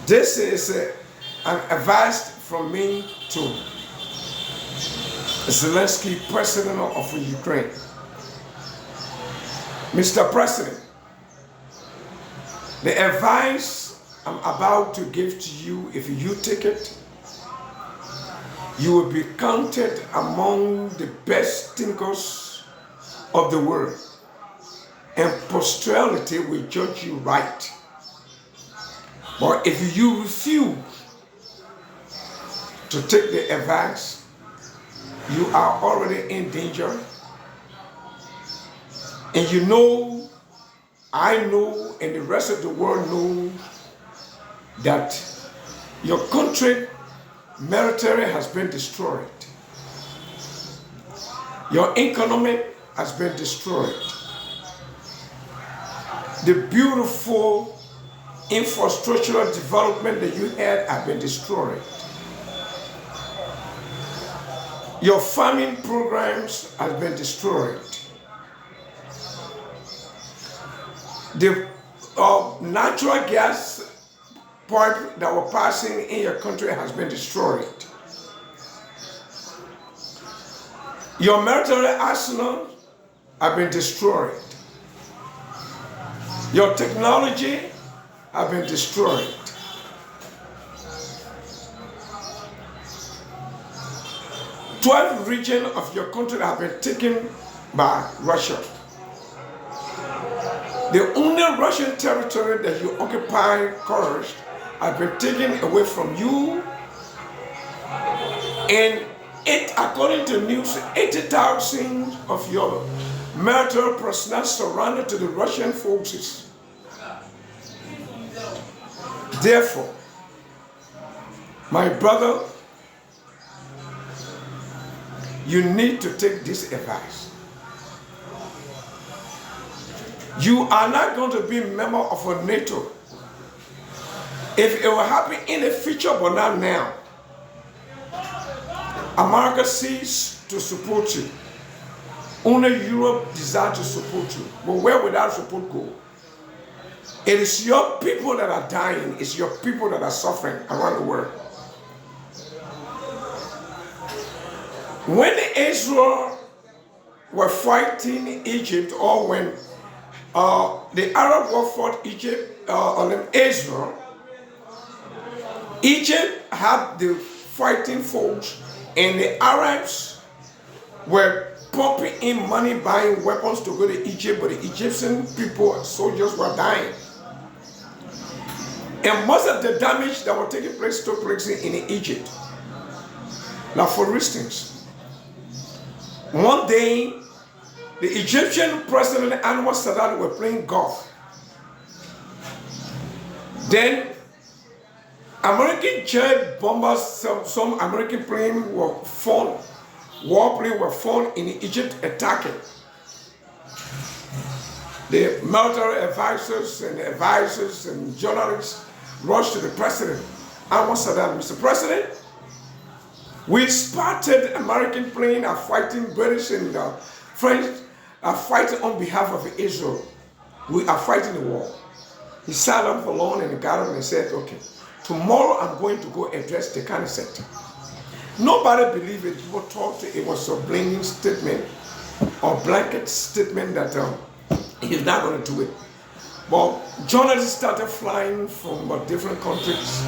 This is an advice from me to Zelensky, President of Ukraine. Mr. President, the advice I'm about to give to you, if you take it, you will be counted among the best thinkers of the world, and posterity will judge you right. But if you refuse to take the advice, you are already in danger. And you know, I know, and the rest of the world knows that your country military has been destroyed. Your economy has been destroyed. The beautiful infrastructural development that you had have been destroyed. Your farming programs have been destroyed. The natural gas pipe that were passing in your country has been destroyed. Your military arsenal have been destroyed. Your technology have been destroyed. Twelve regions of your country have been taken by Russia. The only Russian territory that you occupy currently has been taken away from you, and according to news, 80,000 of your military personnel surrounded to the Russian forces. Therefore, my brother, you need to take this advice. You are not going to be a member of a NATO. If it will happen in the future, but not now, America ceases to support you. Only Europe desires to support you. But where would that support go? It is your people that are dying. It's your people that are suffering around the world. When Israel were fighting Egypt, or when the Arab war fought Egypt on Israel, Egypt had the fighting folks, and the Arabs were pumping in money, buying weapons to go to Egypt, but the Egyptian people, soldiers, were dying. And most of the damage that was taking place took place in Egypt. Now, for instance, one day, the Egyptian president Anwar Sadat were playing golf. Then, American jet bombers, some American planes were found, warplanes were found in Egypt attacking. The military advisors and journalists rushed to the president. Anwar Sadat, Mr. President, we spotted American planes are fighting British and French are fighting on behalf of Israel. We are fighting the war. He sat down for long and got up and said, okay, tomorrow I'm going to go address the Knesset. Nobody believed it. People thought it was a blanket statement or blanket statement that he's not going to do it. But journalists started flying from different countries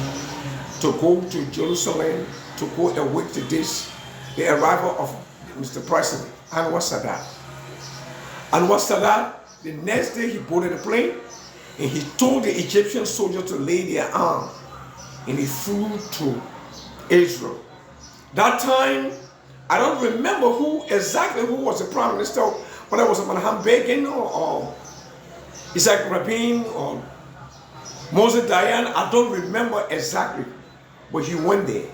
to go to Jerusalem to go await the arrival of Mr. President Anwar Sadat. Anwar Sadat, the next day he boarded the plane and he told the Egyptian soldiers to lay their arm, and he flew to Israel. That time, I don't remember who was the prime minister, whether it was Menachem Begin or Isaac Rabin or Moses Dayan. I don't remember exactly, but he went there.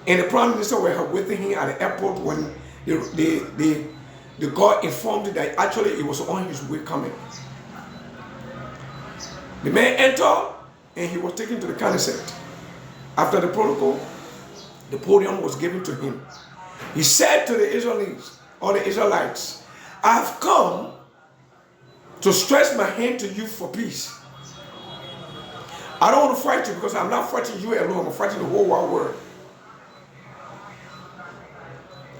And the prime minister were with him at the airport when the guard informed him that actually he was on his way coming. The man entered and he was taken to the Knesset. After the protocol, the podium was given to him. He said to the Israelis, or the Israelites, I have come to stretch my hand to you for peace. I don't want to fight you because I'm not fighting you alone. I'm fighting the whole wide world.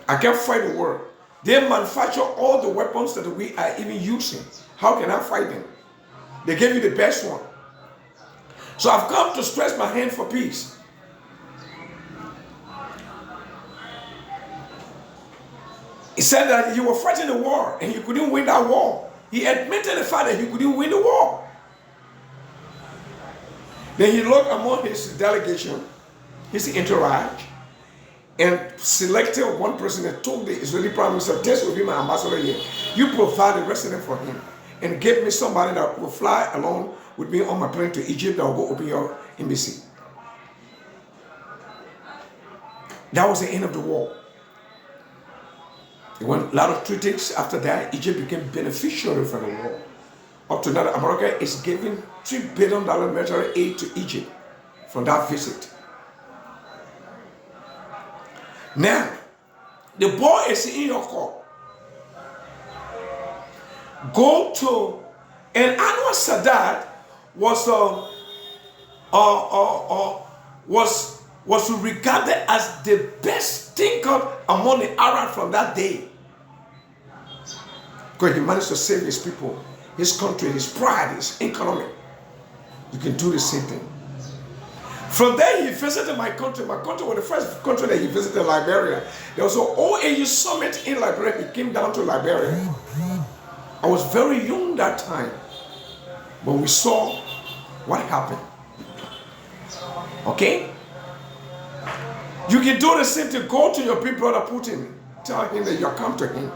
I can't fight the world. They manufacture all the weapons that we are even using. How can I fight them? They gave you the best one. So I've come to stretch my hand for peace. He said that you were fighting the war and you couldn't win that war. He admitted the fact that he couldn't win the war. Then he looked among his delegation, his entourage, and selected one person and told the Israeli Prime Minister, this will be my ambassador here. You provide a resident for him and give me somebody that will fly along with me on my plane to Egypt that will go open your embassy. That was the end of the war. There were a lot of critics after that. Egypt became beneficiary from the war. Up to now, America is giving $3 billion military aid to Egypt from that visit. Now, the ball is in your court. Go to, and Anwar Sadat was regarded as the best thinker among the Arabs from that day. Because he managed to save his people, his country, his pride, his economy. You can do the same thing. From there, he visited my country. My country was the first country that he visited, Liberia. There was an OAU summit in Liberia. He came down to Liberia. I was very young that time. But we saw what happened. Okay? You can do the same thing. Go to your big brother Putin. Tell him that you come to him.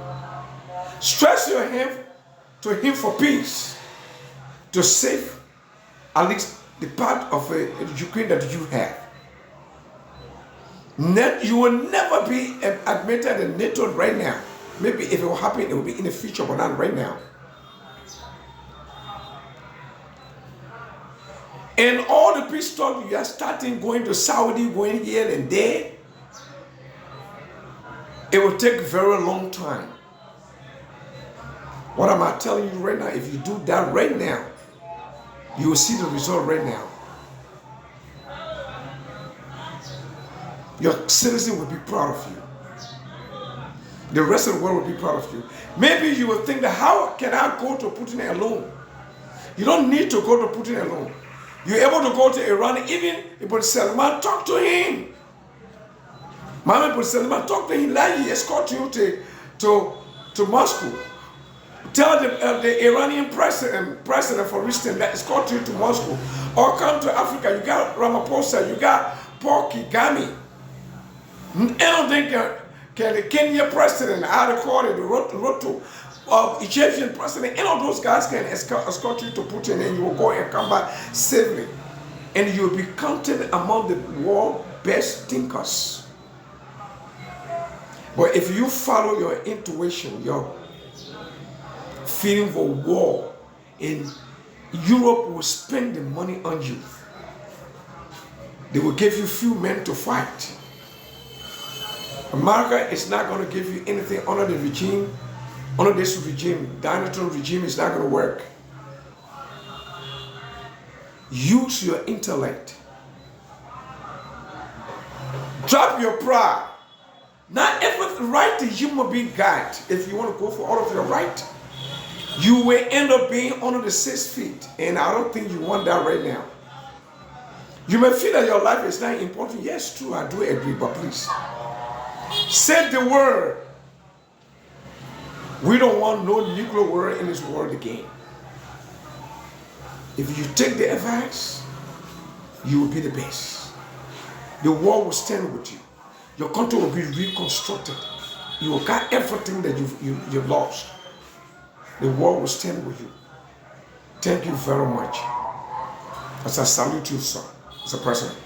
Stretch your hand to him for peace. To save at least the part of Ukraine that you have. You will never be admitted in NATO right now. Maybe if it will happen, it will be in the future, but not right now. And all the peace talk you are starting, going to Saudi, going here and there, it will take a very long time. What am I telling you right now? If you do that right now, you will see the result right now. Your citizen will be proud of you. The rest of the world will be proud of you. Maybe you will think that how can I go to Putin alone? You don't need to go to Putin alone. You're able to go to Iran, even Ibn Salman, talk to him. Mohammed Ibn Salman, talk to him like he escort you to Moscow. Tell the Iranian president, for instance, that escort you to Moscow. Or come to Africa. You got Ramaphosa, you got Paul Kagame. I don't think the Kenya president, Adekore, the Ruto, Egyptian president, any of those guys can escort you to Putin and you will go and come back safely. And you will be counted among the world's best thinkers. But if you follow your intuition, your feeling for war, and Europe will spend the money on you. They will give you few men to fight. America is not going to give you anything under the regime, under this regime. The Donald Trump regime is not going to work. Use your intellect. Drop your pride. Not every right the human being got. If you want to go for all of your right, you will end up being under the 6 feet. And I don't think you want that right now. You may feel that your life is not important. Yes, true, I do agree, but please. Say the word. We don't want no nuclear war in this world again. If you take the advice, you will be the best. The world will stand with you. Your country will be reconstructed. You will get everything that you've lost. The world will stand with you. Thank you very much. As I salute you, sir, as a president.